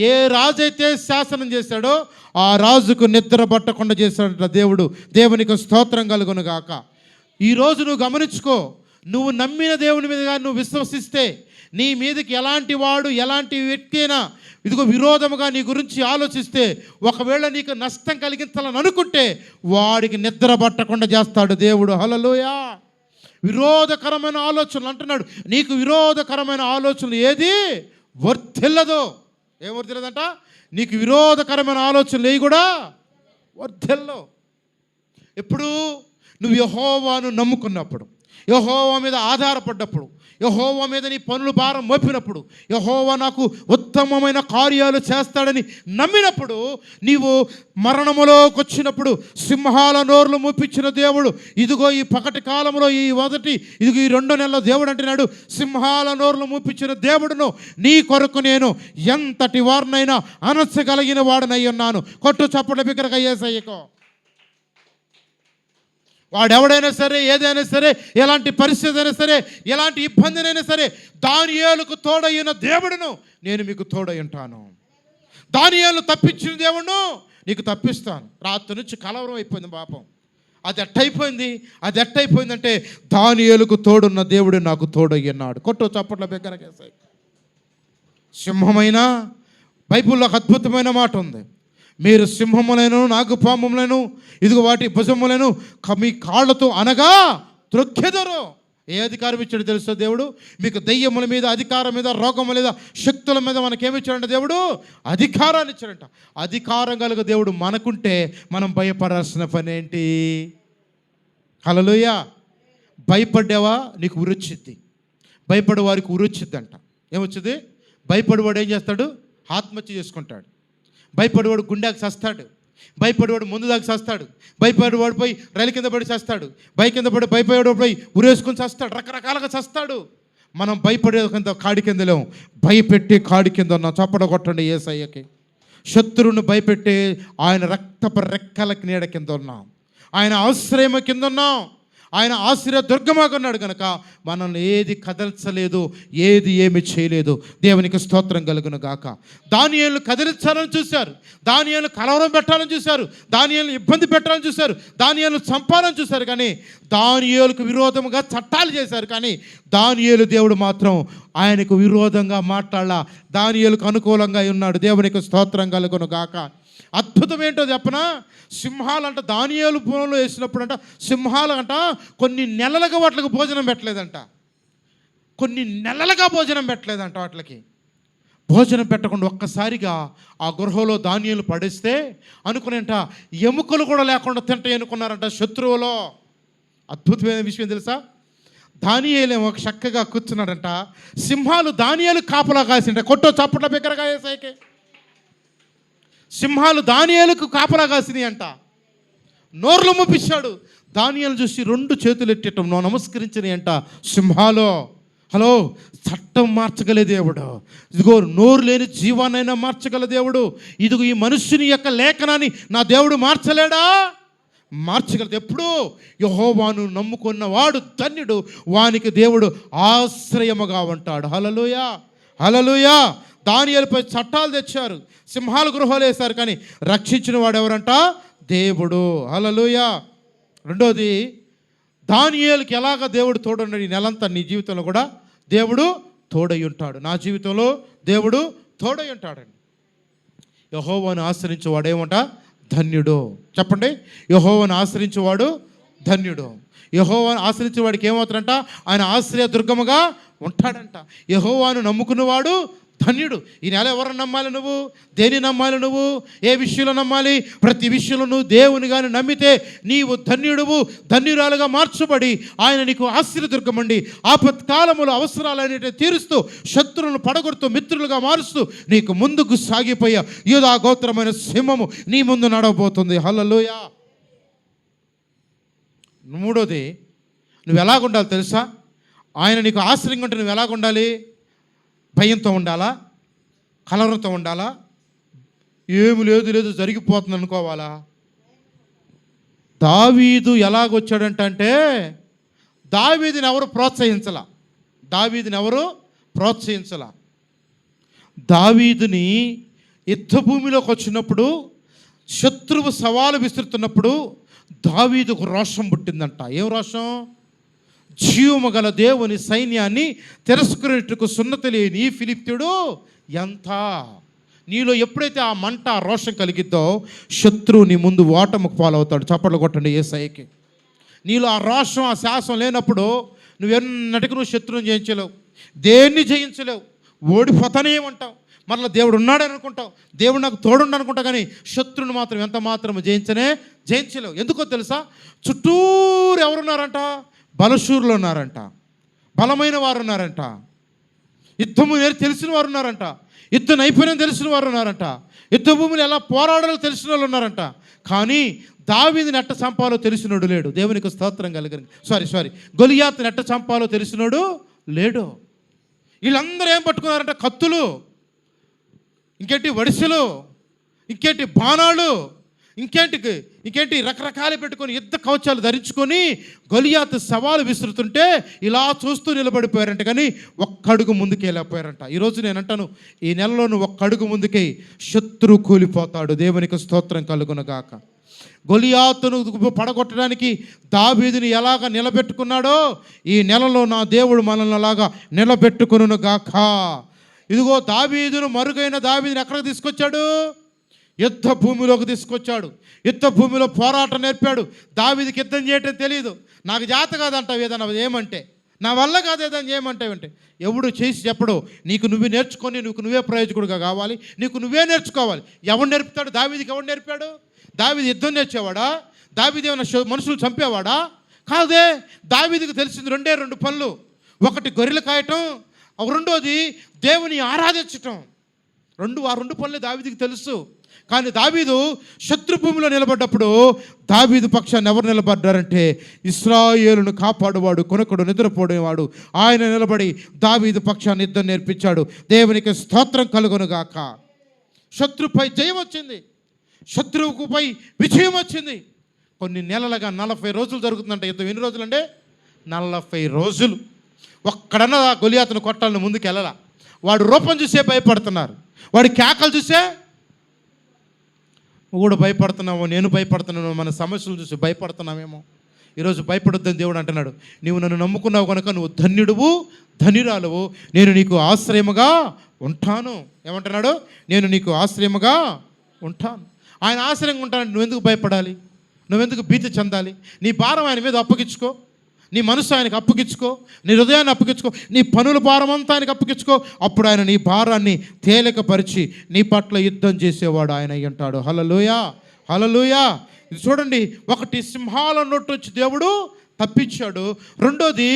ఏ రాజు అయితే శాసనం చేశాడో ఆ రాజుకు నిద్ర పట్టకుండా చేశాడంట దేవుడు. దేవునికి స్తోత్రం కలుగును గాక. ఈరోజు నువ్వు గమనించుకో, నువ్వు నమ్మిన దేవుని మీదుగా నువ్వు విశ్వసిస్తే నీ మీదకి ఎలాంటి వాడు, ఎలాంటి వ్యక్తి అయినా ఇదిగో విరోధముగా నీ గురించి ఆలోచిస్తే, ఒకవేళ నీకు నష్టం కలిగించాలని అనుకుంటే వాడికి నిద్ర పట్టకుండా చేస్తాడు దేవుడు. హల్లెలూయా. విరోధకరమైన ఆలోచనలు అంటున్నాడు. నీకు విరోధకరమైన ఆలోచనలు ఏది వర్ధిల్లదో. ఏం వర్ధిల్లదంట? నీకు విరోధకరమైన ఆలోచనలు ఏవి కూడా వర్ధిల్లో. ఎప్పుడు నువ్వు యెహోవాను నమ్ముకున్నప్పుడు, యెహోవా మీద ఆధారపడ్డప్పుడు, యెహోవా మీద నీ పనులు భారం మోపినప్పుడు, యెహోవా నాకు ఉత్తమమైన కార్యాలు చేస్తాడని నమ్మినప్పుడు, నీవు మరణములోకి వచ్చినప్పుడు సింహాల నోర్లు మూపించిన దేవుడు, ఇదిగో ఈ పగటి కాలంలో ఇదిగో ఈ 2 నెలల దేవుడు అంటున్నాడు, సింహాల నోర్లు మూపించిన దేవుడును నీ కొరకు నేను ఎంతటి వారినైనా అనర్చగలిగిన వాడినై ఉన్నాను. కొట్టు చప్పట్ల బిగ్గరగా యేసయ్యకో. వాడెవడైనా సరే, ఏదైనా సరే, ఎలాంటి పరిస్థితి అయినా సరే, ఎలాంటి ఇబ్బందినైనా సరే, దానియేలుకు తోడైన దేవుడును నేను మీకు తోడై ఉంటాను. దానియేలు తప్పించిన దేవుడును నీకు తప్పిస్తాను. రాత్రి నుంచి కలవరం అయిపోయింది పాపం. అది ఎట్టయిపోయిందంటే దానియేలుకు తోడున్న దేవుడు నాకు తోడై ఉన్నాడు. కొట్టు చప్పట్ల బిగ్గరగా. సింహమైన బైబిల్లో ఒక అద్భుతమైన మాట ఉంది. మీరు సింహములను నాగుపాములను ఇదిగో వాటి భుజములను మీ కాళ్ళతో అనగా త్రొక్కెదరు. ఏ అధికారం ఇచ్చాడు తెలుసా దేవుడు? మీకు దెయ్యముల మీద అధికారం మీద, రోగముల మీద, శక్తుల మీద మనకేమిచ్చాడంట దేవుడు? అధికారాన్ని ఇచ్చాడంట. అధికారం కలుగు దేవుడు మనకుంటే మనం భయపడాల్సిన పని ఏంటి? హల్లెలూయా. భయపడ్డావా నీకు ఉరొచ్చిద్ది. భయపడే వారికి ఉరొచ్చిద్దంట. ఏమొచ్చింది? భయపడేవాడు ఏం చేస్తాడు? ఆత్మహత్య చేసుకుంటాడు. భయపడేవాడు గుండెకి చస్తాడు. భయపడేవాడు ముందు దాకా చస్తాడు. భయపడేవాడు పోయి రైలు కింద పడి చస్తాడు. కింద పడి భయపడేవాడు పోయి ఉరేసుకొని చస్తాడు. రకరకాలుగా చస్తాడు. మనం భయపడే కింద కాడి కింద లేము, భయపెట్టి కాడి కింద ఉన్నాం. చప్పడ కొట్టండి యేసయ్యకి. శత్రువును భయపెట్టి ఆయన రక్తపు రెక్కలకి నీడ కింద ఉన్నాం. ఆయన ఆశ్రయం కింద ఉన్నాం. ఆయన ఆశ్రయ దుర్గమాగా ఉన్నాడు కనుక మనల్ని ఏది కదల్చలేదు, ఏమి చేయలేదు. దేవునికి స్తోత్రం కలుగును గాక. దానియేలును కదిలించాలని చూశారు, దానియేలును కలవరం పెట్టాలని చూశారు, దానియేలును ఇబ్బంది పెట్టాలని చూశారు, దానియేలును చంపాలని చూశారు. కానీ దానియేలుకు విరోధంగా చట్టాలు చేశారు. కానీ దానియేలు దేవుడు మాత్రం ఆయనకు విరోధంగా మాట్లాడాల, దానియేలుకు అనుకూలంగా ఉన్నాడు. దేవునికి స్తోత్రం కలుగును గాక. అద్భుతం ఏంటో చెప్పనా? సింహాలంట దానియేలు పొలంలో వేసినప్పుడు అంట, సింహాలంట కొన్ని నెలలుగా వాటికి భోజనం పెట్టలేదంట. కొన్ని నెలలుగా భోజనం పెట్టలేదంట. వాటికి భోజనం పెట్టకుండా ఒక్కసారిగా ఆ గృహలో దానియేలు పడేస్తే అనుకునేంట ఎముకలు కూడా లేకుండా తింటాయి అనుకున్నారంట శత్రువులో. అద్భుతమైన విషయం తెలుసా? దానియేలేమో చక్కగా కూర్చున్నాడంట. సింహాలు దానియేలు కాపలా కాసింట. కొట్టో చప్పట్ల బిగ్గరగా యేసయ్యకి. సింహాలు దానియేలుకు కాపలా కాసినాయి అంట. నోర్లు మూపించాడు. దానియేలు చూసి 2 చేతులు ఎట్టడం నమస్కరించినాయి అంట సింహాలు. హలో, చట్టం మార్చగల దేవుడు. ఇదిగో నోరు లేని జీవానైనా మార్చగల దేవుడు. ఇదిగో ఈ మనుష్యుని యొక్క లేఖనాన్ని నా దేవుడు మార్చలేడా? మార్చగలదు. ఎప్పుడు యెహోవాను నమ్ముకున్న వాడు ధన్యుడు, వానికి దేవుడు ఆశ్రయముగా ఉంటాడు. హల్లెలూయా, హల్లెలూయా. దానియేలుపై చట్టాలు తెచ్చారు, సింహాల గృహాలు వేశారు. కానీ రక్షించిన వాడు ఎవరంట? దేవుడు. హల్లెలూయా. రెండోది, దానియేలుకి ఎలాగ దేవుడు తోడున్నాడు, ఈ నెలంతా నీ జీవితంలో కూడా దేవుడు తోడై ఉంటాడు. నా జీవితంలో దేవుడు తోడై ఉంటాడండి. యెహోవాను ఆశ్రయించేవాడు ఏమంట? ధన్యుడు. చెప్పండి, యెహోవాను ఆశ్రయించేవాడు ధన్యుడు. యెహోవాను ఆశ్రయించేవాడికి ఏమవుతాడంట? ఆయన ఆశ్రయ దుర్గముగా ఉంటాడంట. యెహోవాను నమ్ముకున్నవాడు ధన్యుడు. ఈ నెల ఎవరిని నమ్మాలి నువ్వు? దేని నమ్మాలి నువ్వు? ఏ విషయంలో నమ్మాలి? ప్రతి విషయంలో నువ్వు దేవుని కానీ నమ్మితే నీవు ధన్యుడువు, ధన్యురాలుగా మార్చబడి ఆయన నీకు ఆశ్రయదుర్గమండి. ఆపత్కాలములో అవసరాలన్నిటిని తీరుస్తూ, శత్రువులను పడగొడుతూ, మిత్రులుగా మారుస్తూ నీకు ముందుకు సాగిపోయే యూదా గోత్రమైన సింహము నీ ముందు నడవబోతుంది. హల్లెలూయా. మూడోది, నువ్వు ఎలాగుండాలి తెలుసా? ఆయన నీకు ఆశ్రయంగా ఉంటే నువ్వు ఎలాగుండాలి? భయంతో ఉండాలా? కలవరంతో ఉండాలా? ఏమి లేదు జరిగిపోతుంది అనుకోవాలా? దావీదు ఎలాగొచ్చాడంటే, దావీదుని ఎవరు ప్రోత్సహించలా. దావీదుని యుద్ధ భూమిలోకి వచ్చినప్పుడు, శత్రువు సవాలు విసురుతున్నప్పుడు దావీదుకు రోషం పుట్టిందంట. ఏం రోషం? జీవము గల దేవుని సైన్యాన్ని తిరస్కరించుటకు సున్నతి లేని ఈ ఫిలిష్తీయుడు ఎంత. నీలో ఎప్పుడైతే ఆ మంట, ఆ రోషం కలిగిద్దో, శత్రువు నీ ముందు ఓటముకు పాలవుతాడు. చప్పట్లు కొట్టండి యేసయ్యకి. నీలో ఆ రోషం, ఆ శాసం లేనప్పుడు నువ్వెన్నటికి నువ్వు శత్రువుని జయించలేవు, దేన్ని జయించలేవు, ఓడిపోతానే ఉంటావు. మరలా దేవుడు ఉన్నాడని అనుకుంటావు, దేవుడు నాకు తోడుండు అనుకుంటావు, కానీ శత్రువుని మాత్రం ఎంత మాత్రం జయించలేవు. ఎందుకో తెలుసా? చుట్టూరు ఎవరున్నారంట? బలశూరులు ఉన్నారంట, బలమైన వారు ఉన్నారంట, యుద్ధము తెలిసిన వారు ఉన్నారంట, యుద్ధ నైపుణ్యం తెలిసిన వారు ఉన్నారంట, యుద్ధ భూమిని ఎలా పోరాడాలో తెలిసిన వాళ్ళు ఉన్నారంట. కానీ దావీదుని ఎట్ట చంపాలో తెలిసినోడు లేడు. దేవునికి స్తోత్రం కలుగును. గొలియాతుని ఎట్ట చంపాలో తెలిసినోడు లేడు. వీళ్ళందరూ ఏం పట్టుకున్నారంట? కత్తులు, ఇంకేంటి వడిసెలు, ఇంకేంటి బాణాలు, ఇంకేంటి రకరకాలు పెట్టుకొని యుద్ధ కవచాలు ధరించుకొని గొలియాతు సవాలు విసురుతుంటే ఇలా చూస్తూ నిలబడిపోయారంట, కానీ ఒక్కడుగు ముందుకు వెళ్ళిపోయారంట. ఈరోజు నేను అంటాను, ఈ నెలలోనూ ఒక్కడుగు ముందుకే శత్రువు కూలిపోతాడు. దేవునికి స్తోత్రం కలుగునుగాక. గొలియాతును పడగొట్టడానికి దావీదుని ఎలాగ నిలబెట్టుకున్నాడో, ఈ నెలలో నా దేవుడు మనల్ని అలాగా నిలబెట్టుకునుగాక. ఇదిగో దావీదును, మరుగైన దావీదుని ఎక్కడికి తీసుకొచ్చాడు? యుద్ధ భూమిలోకి తీసుకొచ్చాడు. యుద్ధ భూమిలో పోరాటం నేర్పాడు. దావీదుకి యుద్ధం చేయటం తెలియదు. నాకు చేత కాదంటావు ఏదన్నా ఏమంటే, నా వల్ల కాదు ఏదైనా చేయమంటావంటే, ఎవడు చేసి చెప్పడు. నీకు నువ్వే నేర్చుకొని నువ్వే ప్రయోజకుడుగా కావాలి, నీకు నువ్వే నేర్చుకోవాలి. ఎవడు నేర్పుతాడు? దావీదుకి ఎవడు నేర్పాడు? దావీదు యుద్ధం నేర్చేవాడా? దావీదు ఏమైనా మనుషులు చంపేవాడా? కాదే. దావీదుకి తెలిసింది రెండు పనులు. ఒకటి గొర్రెలు కాయటం, రెండోది దేవుని ఆరాధించటం. ఆ రెండు పనులే దావీదుకి తెలుసు. కానీ దావీదు శత్రుభూమిలో నిలబడ్డప్పుడు దావీదు పక్షాన్ని ఎవరు నిలబడ్డారంటే, ఇశ్రాయేలును కాపాడువాడు, కొనకుడు, నిద్రపోడేవాడు ఆయన నిలబడి దావీదు పక్షాన్ని యుద్ధం నేర్పించాడు. దేవునికి స్తోత్రం కలుగునుగాక. శత్రుపై జయం వచ్చింది, శత్రువుపై విజయం వచ్చింది. కొన్ని నెలలుగా 40 రోజులు జరుగుతుందంట యుద్ధం. ఎన్ని రోజులు అంటే 40 రోజులు. ఒక్కడన్నా గొలియాతును కొట్టాలని ముందుకు వెళ్ళాల. వాడు రూపం చూసే భయపడుతున్నారు, వాడి కేకలు చూసే నువ్వు కూడా భయపడుతున్నావు, నేను భయపడుతున్నాను, మన సమస్యలు చూసి భయపడుతున్నామేమో. ఈరోజు భయపడొద్దని దేవుడు అంటున్నాడు. నీవు నన్ను నమ్ముకున్నావు కనుక నువ్వు ధన్యుడువు, ధన్యురాలువు, నేను నీకు ఆశ్రయముగా ఉంటాను. ఏమంటున్నాడు? నేను నీకు ఆశ్రయముగా ఉంటాను. ఆయన ఆశ్రయంగా ఉంటానంటే నువ్వెందుకు భయపడాలి? నువ్వెందుకు భీతి చెందాలి? నీ భారం ఆయన మీద అప్పగించుకో, నీ మనసు ఆయనకు అప్పగించుకో, నీ హృదయాన్ని అప్పగించుకో, నీ పనుల భారం అంతా ఆయనకు అప్పగించుకో. అప్పుడు ఆయన నీ భారాన్ని తేలికపరిచి నీ పట్ల యుద్ధం చేసేవాడు ఆయన అయి ఉంటాడు. హల్లెలూయా, హల్లెలూయా. ఇది చూడండి, ఒకటి సింహాల నోటి నుంచి దేవుడు తప్పించాడు. రెండోది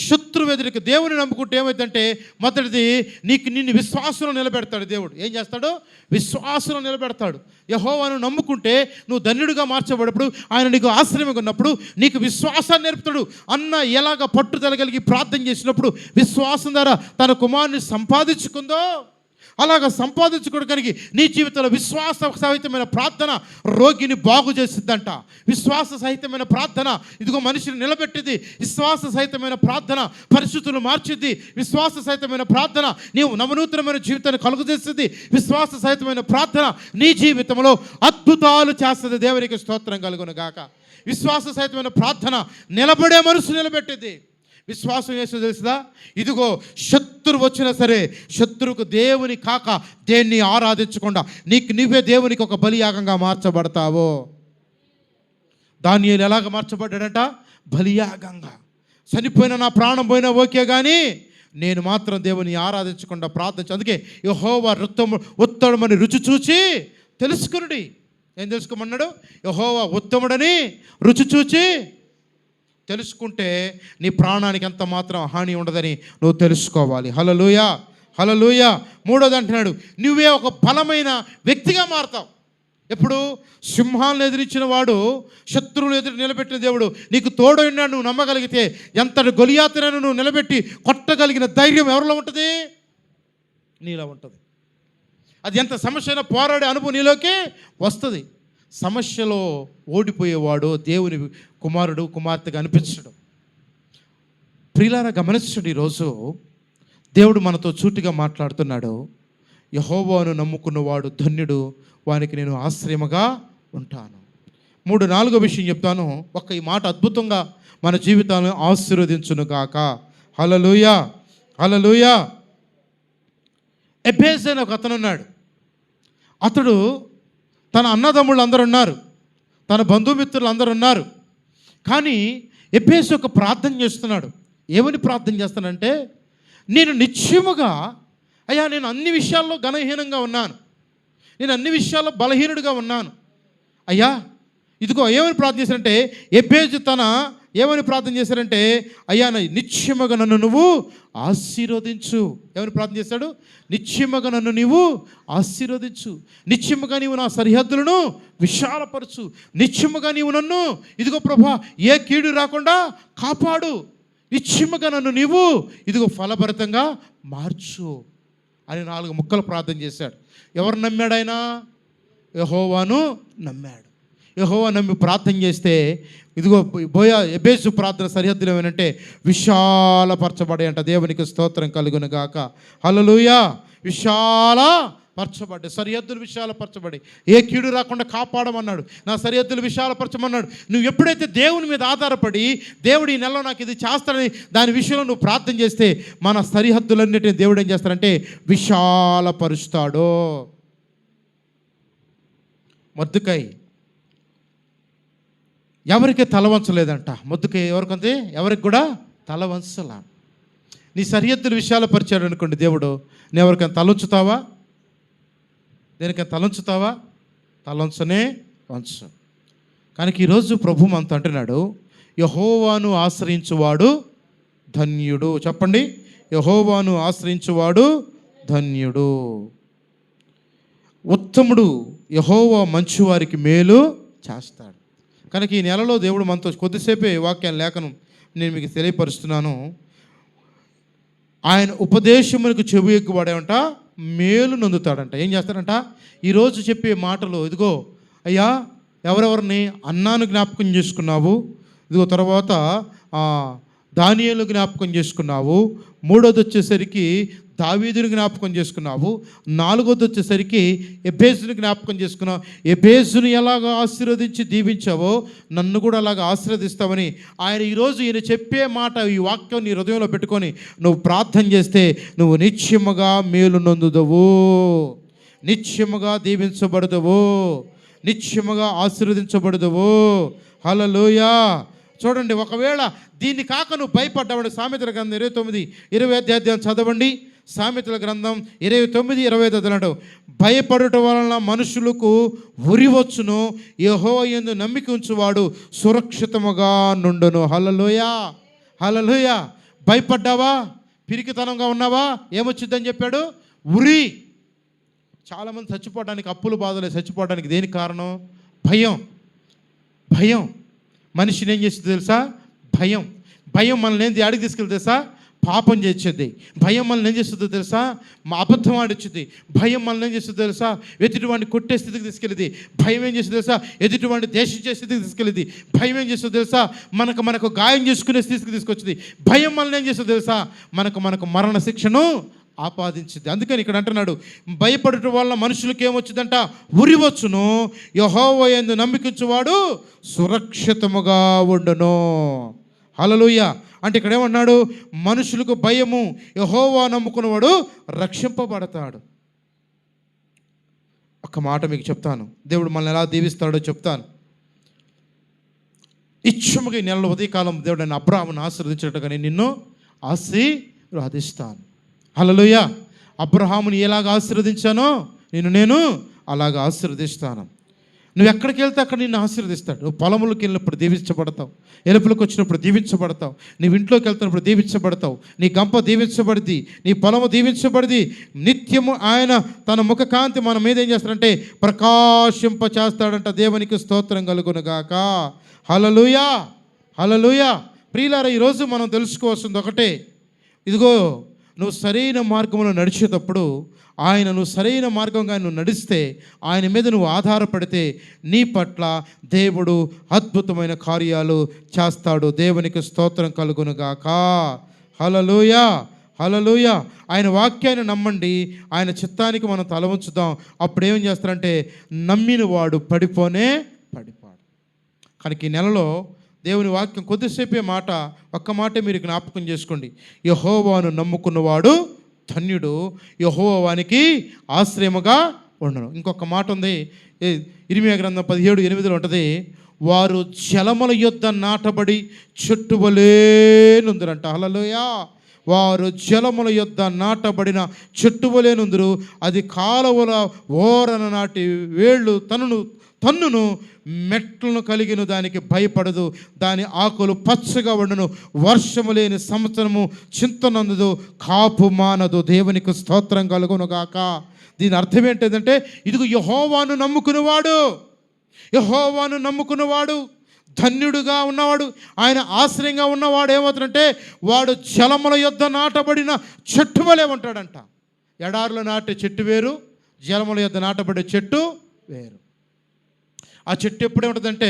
శత్రువు ఎదురికి దేవుని నమ్ముకుంటే ఏమైందంటే, మొదటిది నిన్ను విశ్వాసంలో నిలబెడతాడు. దేవుడు ఏం చేస్తాడు? విశ్వాసంలో నిలబెడతాడు. యెహోవాను నమ్ముకుంటే నువ్వు ధన్యుడిగా మార్చబడినప్పుడు, ఆయన నీకు ఆశ్రయంగా ఉన్నప్పుడు నీకు విశ్వాసాన్ని నేర్పుతాడు. అన్న ఎలాగ పట్టుదల కలిగి ప్రార్థన చేసినప్పుడు విశ్వాసం ద్వారా తన కుమారుని సంపాదించుకుందో, అలాగ సంపాదించుకోవడానికి నీ జీవితంలో విశ్వాస సహితమైన ప్రార్థన రోగిని బాగు చేసిద్దంట. విశ్వాస సహితమైన ప్రార్థన ఇదిగో మనిషిని నిలబెట్టింది. విశ్వాస సహితమైన ప్రార్థన పరిస్థితులు మార్చిద్ది. విశ్వాస సహితమైన ప్రార్థన నీవు నవనూతనమైన జీవితాన్ని కలుగజేస్తుంది. విశ్వాస సహితమైన ప్రార్థన నీ జీవితంలో అద్భుతాలు చేస్తుంది. దేవునికి స్తోత్రం కలుగును గాక. విశ్వాస సహితమైన ప్రార్థన నిలబడే మనసు నిలబెట్టింది. విశ్వాసం చేసి తెలుసుదా, ఇదిగో శత్రువు వచ్చినా సరే శత్రువుకు దేవుని కాక దేన్ని ఆరాధించకుండా నీకు నువ్వే దేవునికి ఒక బలియాగంగా మార్చబడతావో. దానియేలు ఎలాగ మార్చబడ్డాడట? బలియాగంగా. చనిపోయినా నా ప్రాణం పోయినా ఓకే, కానీ నేను మాత్రం దేవుని ఆరాధించకుండా ప్రార్థించు. అందుకే యెహోవా ఉత్తమని రుచి చూచి తెలుసుకునుడి. ఏం తెలుసుకోమన్నాడు? యెహోవా ఉత్తముడని రుచి చూచి తెలుసుకుంటే నీ ప్రాణానికి ఎంత మాత్రం హాని ఉండదని నువ్వు తెలుసుకోవాలి. హల్లెలూయా, హల్లెలూయా. మూడోది అంటున్నాడు, నువ్వే ఒక బలమైన వ్యక్తిగా మారతావు. ఎప్పుడు? సింహాలను ఎదిరించిన వాడు, శత్రువులు ఎదురు నిలబెట్టిన దేవుడు నీకు తోడైనా నువ్వు నమ్మగలిగితే ఎంతటి గొలియాతునైనా నువ్వు నిలబెట్టి కొట్టగలిగిన ధైర్యం ఎవరిలో ఉంటుంది? నీలో ఉంటుంది. అది ఎంత సమస్య అయినా పోరాడే అనుభవం నీలోకి వస్తుంది. సమస్యలో ఓడిపోయేవాడు దేవుని కుమారుడు కుమార్తెగా అనిపించడు. ప్రియులారా గమనించండి, ఈరోజు దేవుడు మనతో సూటిగా మాట్లాడుతున్నాడు. యెహోవాను నమ్ముకున్నవాడు ధన్యుడు, వానికి నేను ఆశ్రయముగా ఉంటాను. 4వ విషయం చెప్తాను. ఈ మాట అద్భుతంగా మన జీవితాలను ఆశీర్వదించును గాక. హల్లెలూయా, హల్లెలూయా. ఎబేజ్ అని ఒక అతను ఉన్నాడు. అతడు తన అన్నదమ్ముళ్ళు అందరూ ఉన్నారు, తన బంధుమిత్రులు అందరూ ఉన్నారు. కానీ ఎబేసు ఒక ప్రార్థన చేస్తున్నాడు. ఏమని ప్రార్థన చేస్తానంటే, నేను నిశ్చయముగా అయ్యా నేను అన్ని విషయాల్లో ఘనహీనంగా ఉన్నాను, నేను అన్ని విషయాల్లో బలహీనుడిగా ఉన్నాను అయ్యా. ఇదిగో ఏమని ప్రార్థన చేశారంటే, ఎబేజు ఏమని ప్రార్థన చేశారంటే, అయ్యా నిశ్చయముగా నన్ను నువ్వు ఆశీర్వదించు. ఏమని ప్రార్థన చేశాడు? నిశ్చయముగా నన్ను నీవు ఆశీర్వదించు, నిశ్చయముగా నీవు నా సరిహద్దులను విశాలపరచు, నిశ్చయముగా నీవు నన్ను ఇదిగో ప్రభా ఏ కీడు రాకుండా కాపాడు, నిశ్చయముగా నన్ను నీవు ఇదిగో ఫలభరితంగా మార్చు అని 4 ముక్కలు ప్రార్థన చేశాడు. ఎవరు నమ్మాడు ఆయన? యెహోవాను నమ్మాడు. యెహోవా నమ్మి ప్రార్థన చేస్తే ఇదిగో ఎబేసు ప్రార్థన సరిహద్దులు ఏమనంటే విశాలపరచబడే అంట. దేవునికి స్తోత్రం కలుగును గాక. హల్లెలూయా. విశాలపరచబడ్డాయి, సరిహద్దులు విశాలపరచబడి ఏ కీడు రాకుండా కాపాడమన్నాడు. నా సరిహద్దులు విశాలపరచమన్నాడు. నువ్వు ఎప్పుడైతే దేవుని మీద ఆధారపడి దేవుడు ఈ నెలలో నాకు ఇది చేస్తాడని దాని విషయంలో నువ్వు ప్రార్థన చేస్తే మన సరిహద్దులన్నిటిని దేవుడు ఏం చేస్తాడంటే విశాలపరుస్తాడు. మొర్దెకై ఎవరికి తల వంచలేదంట. మొర్దెకై ఎవరికి కూడా తల వంచలా. నీ సరిహద్దులు విశాలపరిచాడు అనుకోండి దేవుడు, నేను ఎవరికైనా తలంచుతావా? దేనికైనా తలంచుతావా? తలంచనే వంచు. కానీ ఈరోజు ప్రభు మనతో అంటున్నాడు, యెహోవాను ఆశ్రయించువాడు ధన్యుడు. చెప్పండి, యెహోవాను ఆశ్రయించువాడు ధన్యుడు. ఉత్తముడు యెహోవా మంచివారికి మేలు చేస్తాడు. కనుక ఈ నెలలో దేవుడు మనతో కొద్దిసేపే వాక్యాన్ని లేఖనం నేను మీకు తెలియపరుస్తున్నాను. ఆయన ఉపదేశములకు చెవి ఎక్కువాడేమంట మేలు నొందుతాడంట. ఏం చేస్తాడంట? ఈరోజు చెప్పే మాటలు, ఇదిగో అయ్యా ఎవరెవరిని అన్నాను జ్ఞాపకం చేసుకున్నావు, ఇదిగో తర్వాత దానియేలు జ్ఞాపకం చేసుకున్నావు, 3వది వచ్చేసరికి దావీదుని జ్ఞాపకం చేసుకున్నావు, 4వది వచ్చేసరికి ఎబేజుని జ్ఞాపకం చేసుకున్నావు. ఎబేజుని ఎలాగ ఆశీర్వదించి దీవించావో నన్ను కూడా అలాగ ఆశీర్వదిస్తామని ఆయన ఈరోజు ఈయన చెప్పే మాట, ఈ వాక్యం నీ హృదయంలో పెట్టుకొని నువ్వు ప్రార్థన చేస్తే నువ్వు నిశ్చయముగా మేలు నొందుదవు, నిశ్చయముగా దీవించబడదువు, నిశ్చయముగా ఆశీర్వదించబడదువు. హల్లెలూయా. చూడండి, ఒకవేళ దీన్ని కాక నువ్వు భయపడ్డావు. సామెతల గ్రంథం 29:20 అధ్యాయం చదవండి. సామెతల గ్రంథం 29:25 అన్నాడు, భయపడుట వలన మనుషులకు ఉరివచ్చును, యెహోవా యందు నమ్మిక ఉంచువాడు సురక్షితముగా నుండును. హల్లెలూయా, హల్లెలూయా. భయపడ్డావా? పిరికితనంగా ఉన్నావా? ఏమొచ్చిందని చెప్పాడు? ఉరి. చాలామంది చచ్చిపోవడానికి, అప్పులు బాధలే చచ్చిపోవడానికి దేనికి కారణం? భయం. భయం మనిషిని ఏం చేస్తుంది తెలుసా? భయం. భయం మనల్ని ఏంది అడిగి తీసుకెళ్తే తెలుసా? పాపం చేసేది. భయం మనల్ని ఏం చేస్తుందో తెలుసా? మా అబద్ధం ఆడిచ్చుద్ది. భయం మనల్ని ఏం చేస్తుందో తెలుసా? ఎదుటివాడిని కొట్టే స్థితికి తీసుకెళ్ళింది. భయం ఏం చేస్తుందో తెలుసా? ఎదుటివాడిని దేశించే స్థితికి తీసుకెళ్ళింది. భయం ఏం చేస్తుందో తెలుసా? మనకు గాయం చేసుకునే స్థితికి తీసుకొచ్చింది. భయం మనల్ని ఏం చేస్తుందో తెలుసా? మనకు మరణ శిక్షను ఆపాదించింది. అందుకని ఇక్కడ అంటున్నాడు, భయపడటం వల్ల మనుషులకు ఏమొచ్చిందంట? ఉరి వచ్చును. యెహోవా యందు నమ్మికించువాడు సురక్షితముగా ఉండును. హల్లెలూయా. అంటే ఇక్కడ ఏమన్నాడు? మనుషులకు భయము, యెహోవా నమ్ముకున్నవాడు రక్షింపబడతాడు. ఒక మాట మీకు చెప్తాను, దేవుడు మనల్ని ఎలా దీవిస్తాడో చెప్తాను. ఇచ్చముగా ఈ నెలలో ఉదయకాలం దేవుడు నన్ను అబ్రాహామును ఆశీర్వదించినట్టుగా నేను నిన్ను ఆశీర్వదిస్తాను. హల్లెలూయా. అబ్రహాముని ఎలాగ ఆశీర్వదించానో నేను అలాగ ఆశీర్వదిస్తాను. నువ్వు ఎక్కడికి వెళ్తే అక్కడ నిన్ను ఆశీర్వదిస్తాడు. నువ్వు పొలములకు వెళ్ళినప్పుడు దీవించబడతావు, ఎలుపులకు వచ్చినప్పుడు దీవించబడతావు, నువ్వు ఇంట్లోకి వెళ్తున్నప్పుడు దీవించబడతావు, నీ గంప దీవించబడింది, నీ పొలము దీవించబడింది. నిత్యము ఆయన తన ముఖకాంతి మన మీద ఏం చేస్తాడంటే ప్రకాశింప చేస్తాడంట. దేవునికి స్తోత్రం కలుగునుగాక. హల్లెలూయా, హల్లెలూయా. ప్రియులారా, ఈరోజు మనం తెలుసుకోవాల్సింది ఒకటే, ఇదిగో నువ్వు సరైన మార్గంలో నడిచేటప్పుడు నువ్వు సరైన మార్గంగా నువ్వు నడిస్తే, ఆయన మీద నువ్వు ఆధారపడితే నీ పట్ల దేవుడు అద్భుతమైన కార్యాలు చేస్తాడు. దేవునికి స్తోత్రం కలుగునుగాక. హల్లెలూయా, హల్లెలూయా. ఆయన వాక్యాన్ని నమ్మండి, ఆయన చిత్తానికి మనం తల ఉంచుదాం. అప్పుడు ఏం చేస్తారంటే నమ్మిన వాడు పడిపోడు. కనుక ఈ నెలలో దేవుని వాక్యం కొద్దిసేపే మాట, ఒక్క మాటే మీరు జ్ఞాపకం చేసుకోండి. యెహోవాను నమ్ముకున్నవాడు ధన్యుడు, యెహోవా వానికి ఆశ్రయముగా ఉండను. ఇంకొక మాట ఉంది, ఇర్మీయా గ్రంథం 17:8 ఉంటుంది, వారు జలముల యొద్ద నాటబడి చెట్టు వలె నుందురంట. హల్లెలూయా. వారు జలముల యొద్ద నాటబడిన చెట్టు వలె నుందురు, అది కాలువల ఓరన నాటి వేళ్ళు తన్నును, మెట్లను కలిగిన దానికి భయపడదు, దాని ఆకులు పచ్చగా ఉండును, వర్షము లేని సంవత్సరము చింతనందుదు, కాపు మానదు. దేవునికి స్తోత్రం కలుగునుగాక. దీని అర్థం ఏంటంటే, ఇదిగో యెహోవాను నమ్ముకున్నవాడు ధన్యుడుగా ఉన్నవాడు, ఆయన ఆశ్రయంగా ఉన్నవాడు ఏమవుతుందంటే వాడు జలముల యొద్ద నాటబడిన చెట్టు వలె ఉంటాడంట. ఎడారిలో నాటే చెట్టు వేరు, జలముల యొద్ద నాటబడే చెట్టు వేరు. ఆ చెట్టు ఎప్పుడే ఉంటుందంటే,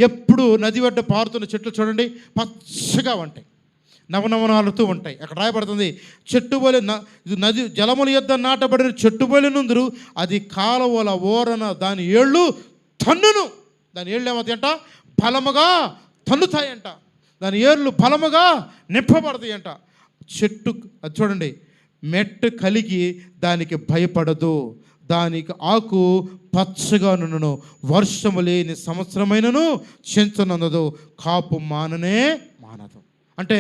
ఎప్పుడు నది వడ్డ పారుతున్న చెట్లు చూడండి, పచ్చగా ఉంటాయి, నవనవనాలుతూ ఉంటాయి. అక్కడ రాయబడుతుంది, చెట్టు వలె నది జలముల యొద్ద నాటబడిన చెట్టు వలె నుందురు, అది కాలువల ఓరన దాని ఏళ్ళు తన్నును. దాని ఏళ్ళు ఏమవుతాయంట? బలముగా తన్నుతాయంట. దాని ఏళ్ళు బలముగా నింపబడతాయంట. చెట్టు అది చూడండి, మెట్టు కలిగి దానికి భయపడదు, దానికి ఆకు పచ్చగా నుండును, వర్షము లేని సంవత్సరమైనను చింతనందదు, కాపు మానదు. అంటే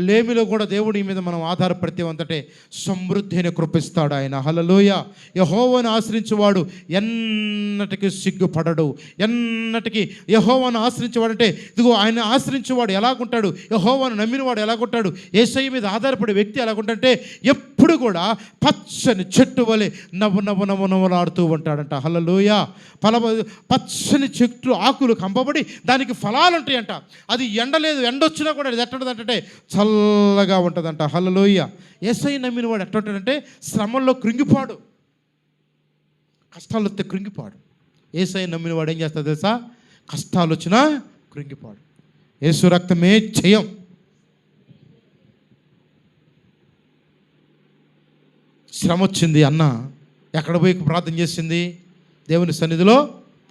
లేమిలో కూడా దేవుడి మీద మనం ఆధారపడితే అంతటే సమృద్ధి అయిన కృపిస్తాడు ఆయన. హల్లెలూయా. యెహోవాను ఆశ్రయించేవాడు ఎన్నటికీ సిగ్గుపడడు. ఎన్నటికీ యెహోవాను ఆశ్రయించేవాడంటే, ఇదిగో ఆయన ఆశ్రయించేవాడు ఎలాగుంటాడు, యెహోవాను నమ్మినవాడు ఎలాగుంటాడు, యేసయ్య మీద ఆధారపడే వ్యక్తి ఎలాగుంటాడంటే ఎప్పుడు కూడా పచ్చని చెట్టు వలె నవ్వులాడుతూ ఉంటాడంట. హల్లెలూయా. పచ్చని చెట్టు ఆకులు కంపబడి దానికి ఫలాలు ఉంటాయంట. అది ఎండొచ్చినా కూడా అది ఎట్టడంటే చల్లగా ఉంటుందంట. హల్లెలూయా. యేసయ్య నమ్మిన వాడు ఎట్ట ఉంటాడంటే శ్రమల్లో కృంగిపోడు, కష్టాలు వస్తే కృంగిపోడు. యేసయ్య నమ్మిన వాడు ఏం చేస్తాడు తెలుసా? కష్టాలు వచ్చినా కృంగిపోడు. యేసు రక్తమే జయం. శ్రమ వచ్చింది అన్న ఎక్కడ పోయి ప్రార్థన చేసింది? దేవుని సన్నిధిలో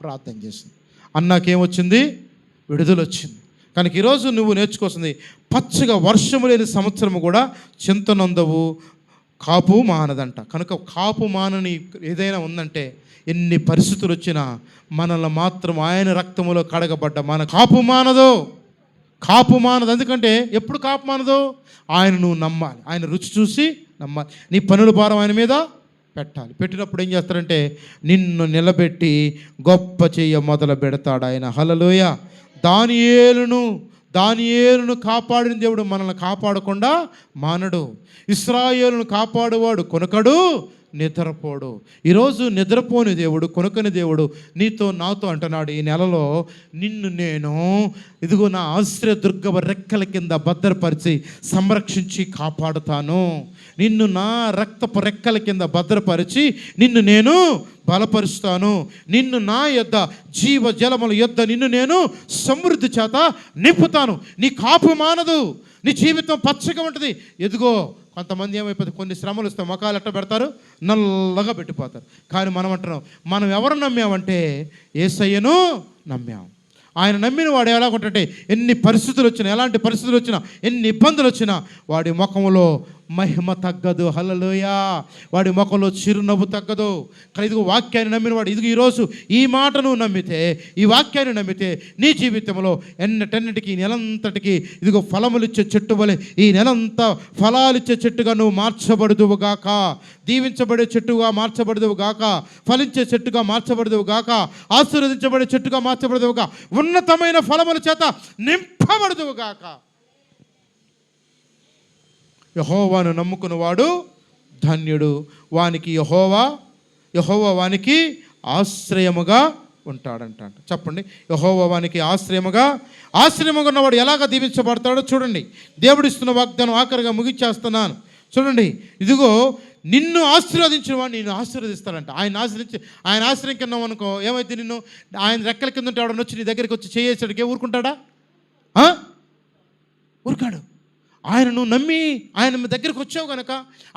ప్రార్థన చేసింది. అన్నకేమొచ్చింది? విడుదల వచ్చింది. కనుక ఈరోజు నువ్వు నేర్చుకోవాల్సింది, పచ్చగా వర్షము లేని సంవత్సరము కూడా చింతనందవు, కాపు మానదంట. కనుక కాపు మానని ఏదైనా ఉందంటే, ఎన్ని పరిస్థితులు వచ్చినా మనల్ని మాత్రం ఆయన రక్తములో కడగబడ్డ మన కాపు మానదు. ఎందుకంటే ఎప్పుడు కాపు మానదు? ఆయన నువ్వు నమ్మాలి, ఆయన రుచి చూసి నమ్మాలి. నీ పనుల భారం ఆయన మీద పెట్టాలి. పెట్టినప్పుడు ఏం చేస్తారంటే నిన్ను నిలబెట్టి గొప్ప చెయ్య మొదలు పెడతాడు ఆయన. హల్లెలూయా. దానియేలును కాపాడిన దేవుడు మనల్ని కాపాడకుండా మానడు. ఇశ్రాయేలును కాపాడువాడు కొనకడు, నిద్రపోడు. ఈరోజు నిద్రపోని దేవుడు, కొనుక్కని దేవుడు నీతో నాతో అంటున్నాడు, ఈ నెలలో నిన్ను నేను ఇదిగో నా ఆశ్రయదుర్గ రెక్కల కింద భద్రపరిచి సంరక్షించి కాపాడుతాను. నిన్ను నా రక్తపు రెక్కల కింద భద్రపరిచి నిన్ను నేను బలపరుస్తాను. నిన్ను నా యొద్ద జీవ జలముల యొద్ద నిన్ను నేను సమృద్ధి చేత నింపుతాను. నీ కాపు మానదు, నీ జీవితం పచ్చగా ఉంటుంది. ఎదుగో కొంతమంది ఏమైపోతుంది, కొన్ని శ్రమలు వస్తే మొఖాలు ఎట్ట పెడతారు, నల్లగా పెట్టిపోతారు. కానీ మనం అంటున్నాం, మనం ఎవరు నమ్మామంటే యేసయ్యను నమ్మాం. ఆయన నమ్మిన వాడు ఎలాగుంటే ఎన్ని పరిస్థితులు వచ్చినా, ఎలాంటి పరిస్థితులు వచ్చినా, ఎన్ని ఇబ్బందులు వచ్చినా వాడి ముఖంలో మహిమ తగ్గదు. హల్లెలూయా. వాడి ముఖంలో చిరునవ్వు తగ్గదు. కానీ ఇదిగో వాక్యాన్ని నమ్మిన వాడు, ఇదిగో ఈరోజు ఈ మాటను నమ్మితే, ఈ వాక్యాన్ని నమ్మితే నీ జీవితంలో ఎన్నటన్నిటికీ, నెలంతటికి ఇదిగో ఫలములిచ్చే చెట్టు వలె ఈ నెలంతా ఫలాలిచ్చే చెట్టుగా నువ్వు మార్చబడుదువు గాక, దీవించబడే చెట్టుగా మార్చబడదువు గాక, ఫలించే చెట్టుగా మార్చబడదువు గాక, ఆశీర్వదించబడే చెట్టుగా మార్చబడదువు గాక, ఉన్నతమైన ఫలముల చేత నింపబడదువు గాక. యెహోవాను నమ్ముకున్నవాడు ధన్యుడు, వానికి యెహోవా వానికి ఆశ్రయముగా ఉంటాడంట. చెప్పండి, యెహోవా వానికి ఆశ్రయముగా ఉన్నవాడు ఎలాగ దీవించబడతాడో చూడండి. దేవుడిస్తున్న వాగ్దానం ఆఖరిగా ముగించేస్తున్నాను. చూడండి, ఇదిగో నిన్ను ఆశీర్వదించిన వాడు నిన్ను ఆశీర్వదిస్తాడంట. ఆయన ఆశ్రయం కింద అనుకో, ఏమైతే నిన్ను ఆయన రెక్కల కింద ఉంటే ఎవడన్నా వచ్చి నీ దగ్గరికి వచ్చి చేయేసాడికే ఊరుకుంటాడా? ఊరుకాడు. ఆయన నువ్వు నమ్మి ఆయన దగ్గరికి వచ్చావు గనక,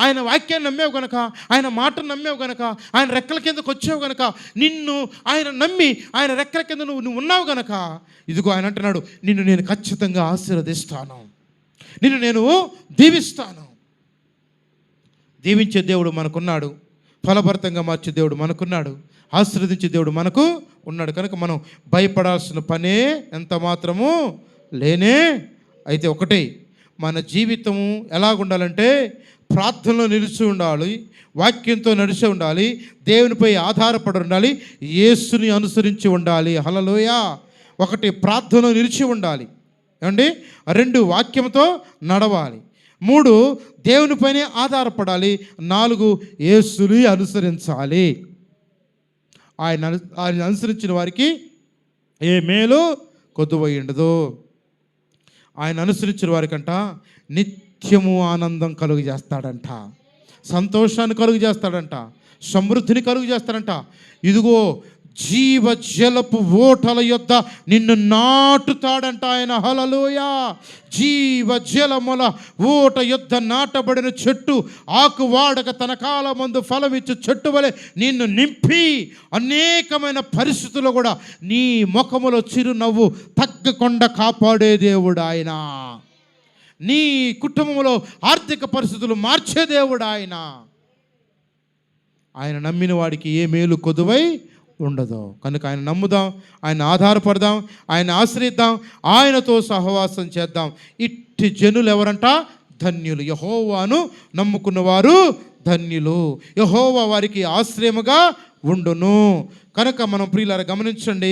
ఆయన వాక్యాన్ని నమ్మావు గనక, ఆయన మాటను నమ్మావు గనక, ఆయన రెక్కల కిందకు వచ్చావు గనక, నిన్ను ఆయన నమ్మి ఆయన రెక్కల కింద నువ్వు ఉన్నావు గనక, ఇదిగో ఆయన అంటున్నాడు, నిన్ను నేను ఖచ్చితంగా ఆశీర్వదిస్తాను, నిన్ను నేను దీవిస్తాను. దీవించే దేవుడు మనకున్నాడు, ఫలభరితంగా మార్చే దేవుడు మనకున్నాడు, ఆశీర్వదించే దేవుడు మనకు ఉన్నాడు. కనుక మనం భయపడాల్సిన పనే ఎంత మాత్రము లేనే. అయితే ఒకటే, మన జీవితము ఎలాగుండాలంటే ప్రార్థనలో నిలిచి ఉండాలి, వాక్యంతో నడిచి ఉండాలి, దేవునిపై ఆధారపడి ఉండాలి, యేసుని అనుసరించి ఉండాలి. హల్లెలూయా. ఒకటి, ప్రార్థనలో నిలిచి ఉండాలి ఏమండి. 2, వాక్యంతో నడవాలి. 3, దేవునిపైనే ఆధారపడాలి. 4, యేసుని అనుసరించాలి. ఆయన అనుసరించిన వారికి ఏ మేలు కొద్దువై ఉండదు. ఆయన అనుసరించిన వారికంట నిత్యము ఆనందం కలుగు చేస్తాడంట, సంతోషాన్ని కలుగు చేస్తాడంట, సమృద్ధిని కలుగు చేస్తాడంట. ఇదిగో జీవ జలపు ఓటల యొద్ద నిన్ను నాటుతాడంట ఆయన. హల్లెలూయా. జీవ జలముల ఓట యొద్ద నాటబడిన చెట్టు, ఆకు వాడక తన కాలమందు ఫలమిచ్చు చెట్టు వలె నిన్ను నింపి అనేకమైన పరిస్థితుల్లో కూడా నీ ముఖములో చిరునవ్వు తగ్గకుండా కాపాడే దేవుడు ఆయన. నీ కుటుంబంలో ఆర్థిక పరిస్థితులు మార్చే దేవుడు ఆయన. ఆయన నమ్మిన వాడికి ఏ మేలు కొదువై ఉండదు. కనుక ఆయన నమ్ముదాం, ఆయన ఆధారపడదాం, ఆయన ఆశ్రయిద్దాం, ఆయనతో సహవాసం చేద్దాం. ఇట్టి జనులు ఎవరంట? ధన్యులు. యెహోవాను నమ్ముకున్నవారు ధన్యులు. యెహోవా వారికి ఆశ్రయముగా ఉండును. కనుక మనం ప్రియులారా గమనించండి.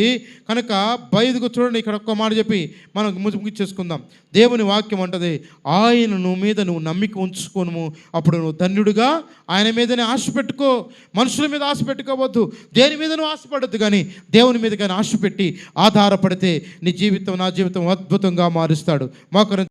కనుక బయలుకు చూడండి, ఇక్కడ ఒక్క మాట చెప్పి మనం ముగించేసుకుందాం. దేవుని వాక్యం అంటది, ఆయన మీద నువ్వు నమ్మిక ఉంచుకోను, అప్పుడు నువ్వు ధన్యుడిగా ఆయన మీదనే ఆశ పెట్టుకో. మనుషుల మీద ఆశ పెట్టుకోవద్దు, దేని మీద నువ్వు ఆశపడద్దు, కానీ దేవుని మీద కానీ ఆశ పెట్టి ఆధారపడితే నీ జీవితం, నా జీవితం అద్భుతంగా మారుస్తాడు. మాకు